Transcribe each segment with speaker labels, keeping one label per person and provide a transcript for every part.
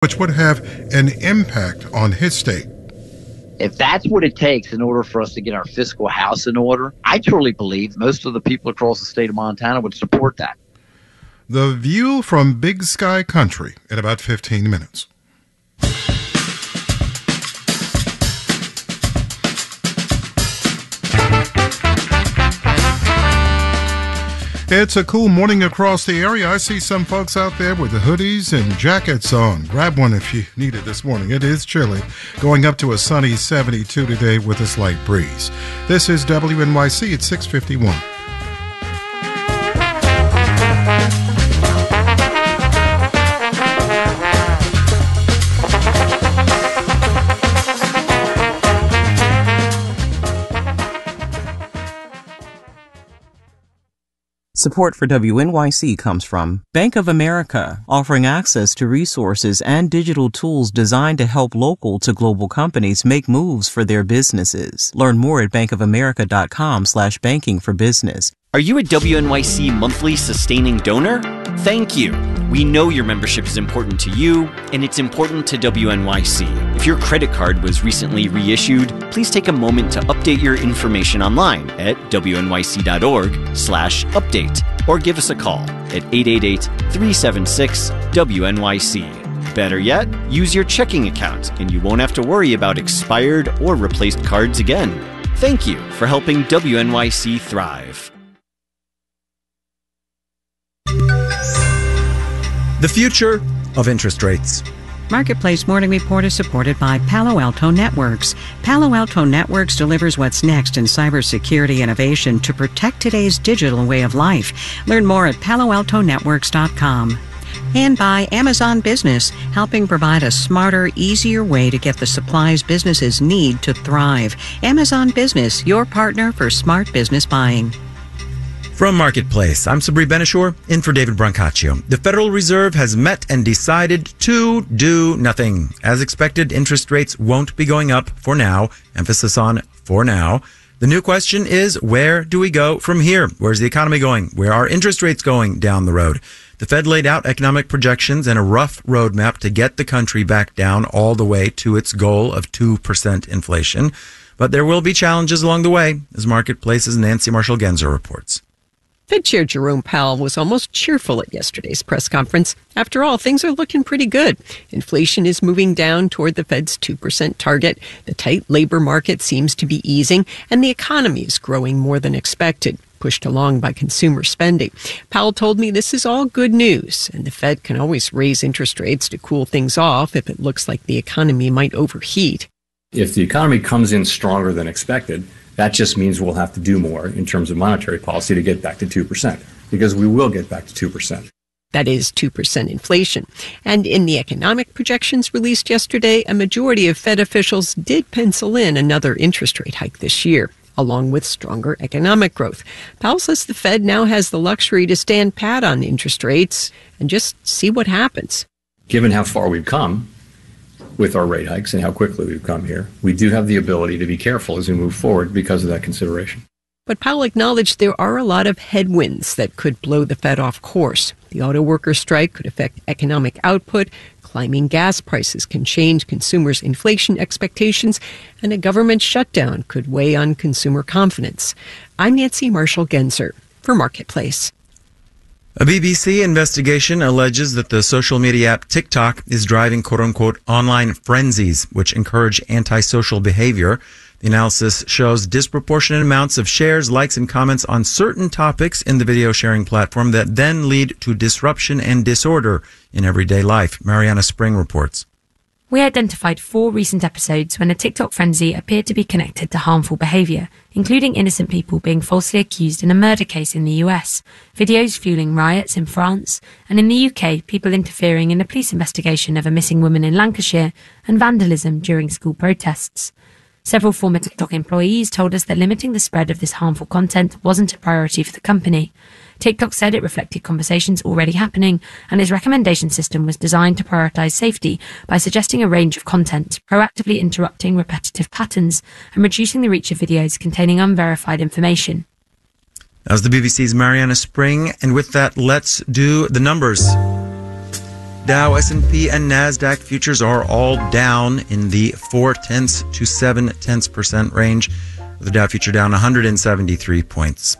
Speaker 1: which would have an impact on his state.
Speaker 2: If that's what it takes in order for us to get our fiscal house in order, I truly believe most of the people across the state of Montana would support that.
Speaker 1: The View from Big Sky Country in about 15 minutes. It's a cool morning across the area. I see some folks out there with the hoodies and jackets on. Grab one if you need it this morning. It is chilly. Going up to a sunny 72 today with a slight breeze. This is WNYC at 6:51.
Speaker 3: Support for WNYC comes from Bank of America, offering access to resources and digital tools designed to help local to global companies make moves for their businesses. Learn more at bankofamerica.com/banking for business.
Speaker 4: Are you a WNYC monthly sustaining donor? Thank you. We know your membership is important to you, and it's important to WNYC. If your credit card was recently reissued, please take a moment to update your information online at WNYC.org/update or give us a call at 888-376-WNYC. Better yet, use your checking account and you won't have to worry about expired or replaced cards again. Thank you for helping WNYC thrive.
Speaker 5: The future of interest rates.
Speaker 6: Marketplace Morning Report is supported by Palo Alto Networks. Palo Alto Networks delivers what's next in cybersecurity innovation to protect today's digital way of life. Learn more at paloaltonetworks.com. And by Amazon Business, helping provide a smarter, easier way to get the supplies businesses need to thrive. Amazon Business, your partner for smart business buying.
Speaker 5: From Marketplace, I'm Sabri Benishore, in for David Brancaccio. The Federal Reserve has met and decided to do nothing. As expected, interest rates won't be going up for now. Emphasis on for now. The new question is, where do we go from here? Where's the economy going? Where are interest rates going down the road? The Fed laid out economic projections and a rough roadmap to get the country back down all the way to its goal of 2% inflation. But there will be challenges along the way, as Marketplace's Nancy Marshall-Genzer reports.
Speaker 7: Fed Chair Jerome Powell was almost cheerful at yesterday's press conference. After all, things are looking pretty good. Inflation is moving down toward the Fed's 2% target. The tight labor market seems to be easing, and the economy is growing more than expected, pushed along by consumer spending. Powell told me this is all good news, and the Fed can always raise interest rates to cool things off if it looks like the economy might overheat.
Speaker 8: If the economy comes in stronger than expected, that just means we'll have to do more in terms of monetary policy to get back to 2%, because we will get back to 2%.
Speaker 7: That is 2% inflation. And in the economic projections released yesterday, a majority of Fed officials did pencil in another interest rate hike this year, along with stronger economic growth. Powell says the Fed now has the luxury to stand pat on interest rates and just see what happens.
Speaker 8: Given how far we've come with our rate hikes and how quickly we've come here, we do have the ability to be careful as we move forward because of that consideration.
Speaker 7: But Powell acknowledged there are a lot of headwinds that could blow the Fed off course. The auto worker strike could affect economic output, climbing gas prices can change consumers' inflation expectations, and a government shutdown could weigh on consumer confidence. I'm Nancy Marshall-Genzer for Marketplace.
Speaker 5: A BBC investigation alleges that the social media app TikTok is driving quote-unquote online frenzies, which encourage antisocial behavior. The analysis shows disproportionate amounts of shares, likes, and comments on certain topics in the video sharing platform that then lead to disruption and disorder in everyday life. Mariana Spring reports.
Speaker 9: We identified 4 recent episodes when a TikTok frenzy appeared to be connected to harmful behaviour, including innocent people being falsely accused in a murder case in the US, videos fueling riots in France, and in the UK, people interfering in a police investigation of a missing woman in Lancashire, and vandalism during school protests. Several former TikTok employees told us that limiting the spread of this harmful content wasn't a priority for the company. TikTok said it reflected conversations already happening, and its recommendation system was designed to prioritize safety by suggesting a range of content, proactively interrupting repetitive patterns, and reducing the reach of videos containing unverified information.
Speaker 5: That was the BBC's Mariana Spring, and with that, let's do the numbers. Dow, S&P, and NASDAQ futures are all down in the 0.4 to 0.7% range, with the Dow future down 173 points.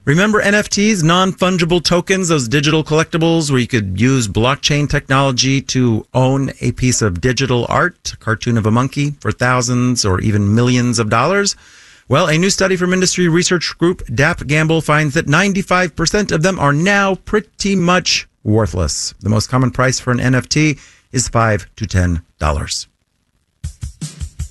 Speaker 5: Remember NFTs, non-fungible tokens, those digital collectibles where you could use blockchain technology to own a piece of digital art, a cartoon of a monkey, for thousands or even millions of dollars? Well, a new study from industry research group Dapp Gamble finds that 95% of them are now pretty much worthless. The most common price for an NFT is $5 to $10.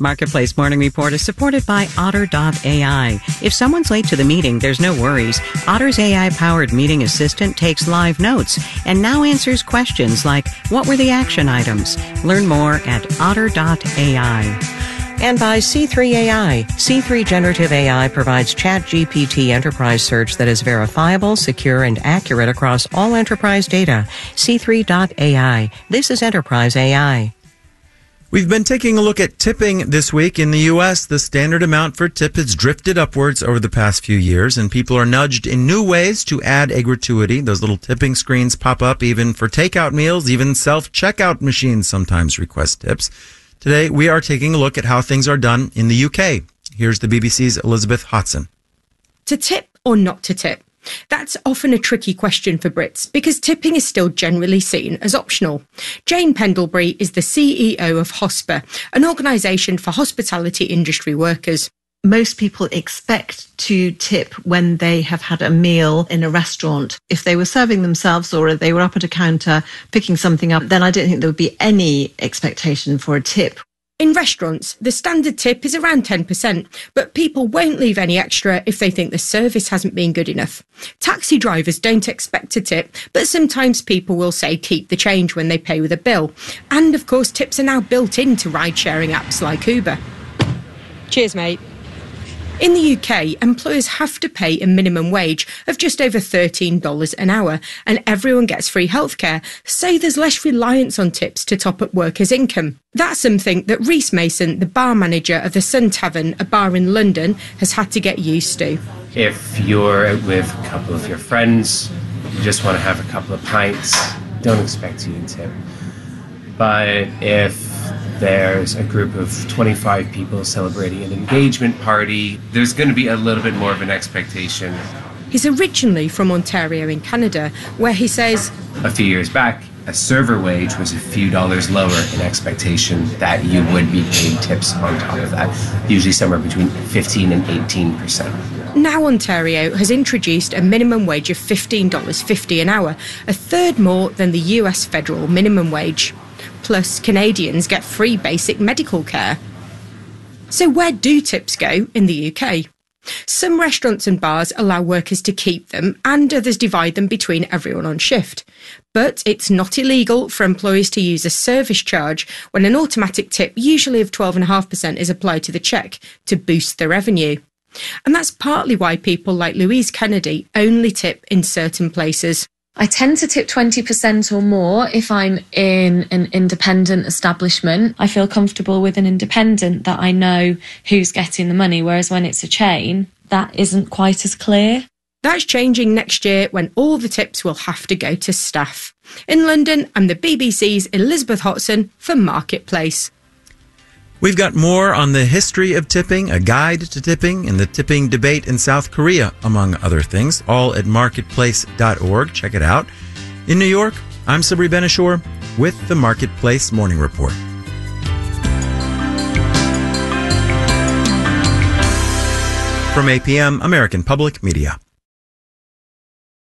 Speaker 6: Marketplace Morning Report is supported by Otter.ai. If someone's late to the meeting, there's no worries. Otter's AI-powered meeting assistant takes live notes and now answers questions like, what were the action items? Learn more at Otter.ai. And by C3 AI. C3 Generative AI provides ChatGPT enterprise search that is verifiable, secure, and accurate across all enterprise data. C3.ai. This is enterprise AI.
Speaker 5: We've been taking a look at tipping this week. In the U.S., the standard amount for tip has drifted upwards over the past few years, and people are nudged in new ways to add a gratuity. Those little tipping screens pop up even for takeout meals. Even self-checkout machines sometimes request tips. Today, we are taking a look at how things are done in the UK. Here's the BBC's Elizabeth Hodson.
Speaker 10: To tip or not to tip? That's often a tricky question for Brits because tipping is still generally seen as optional. Jane Pendlebury is the CEO of HOSPA, an organisation for hospitality industry workers.
Speaker 11: Most people expect to tip when they have had a meal in a restaurant. If they were serving themselves or they were up at a counter picking something up, then I don't think there would be any expectation for a tip.
Speaker 10: In restaurants, the standard tip is around 10%, but people won't leave any extra if they think the service hasn't been good enough. Taxi drivers don't expect a tip, but sometimes people will say keep the change when they pay with a bill. And of course, tips are now built into ride-sharing apps like Uber. Cheers, mate. In the UK, employers have to pay a minimum wage of just over $13 an hour, and everyone gets free healthcare, so there's less reliance on tips to top up workers' income. That's something that Rhys Mason, the bar manager of the Sun Tavern, a bar in London, has had to get used to.
Speaker 12: If you're out with a couple of your friends, you just want to have a couple of pints, don't expect you to tip. But if there's a group of 25 people celebrating an engagement party, there's going to be a little bit more of an expectation.
Speaker 10: He's originally from Ontario in Canada, where he says,
Speaker 12: a few years back, a server wage was a few dollars lower in expectation that you would be paid tips on top of that, usually somewhere between 15 and 18%.
Speaker 10: Now Ontario has introduced a minimum wage of $15.50 an hour, a third more than the US federal minimum wage. Plus, Canadians get free basic medical care. So where do tips go in the UK? Some restaurants and bars allow workers to keep them and others divide them between everyone on shift. But it's not illegal for employees to use a service charge when an automatic tip, usually of 12.5%, is applied to the cheque to boost the revenue. And that's partly why people like Louise Kennedy only tip in certain places.
Speaker 13: I tend to tip 20% or more if I'm in an independent establishment. I feel comfortable with an independent that I know who's getting the money, whereas when it's a chain, that isn't quite as clear.
Speaker 10: That's changing next year when all the tips will have to go to staff. In London, I'm the BBC's Elizabeth Hodson for Marketplace.
Speaker 5: We've got more on the history of tipping, a guide to tipping, and the tipping debate in South Korea, among other things, all at marketplace.org. Check it out. In New York, I'm Sabri Benishore with the Marketplace Morning Report. From APM, American Public Media.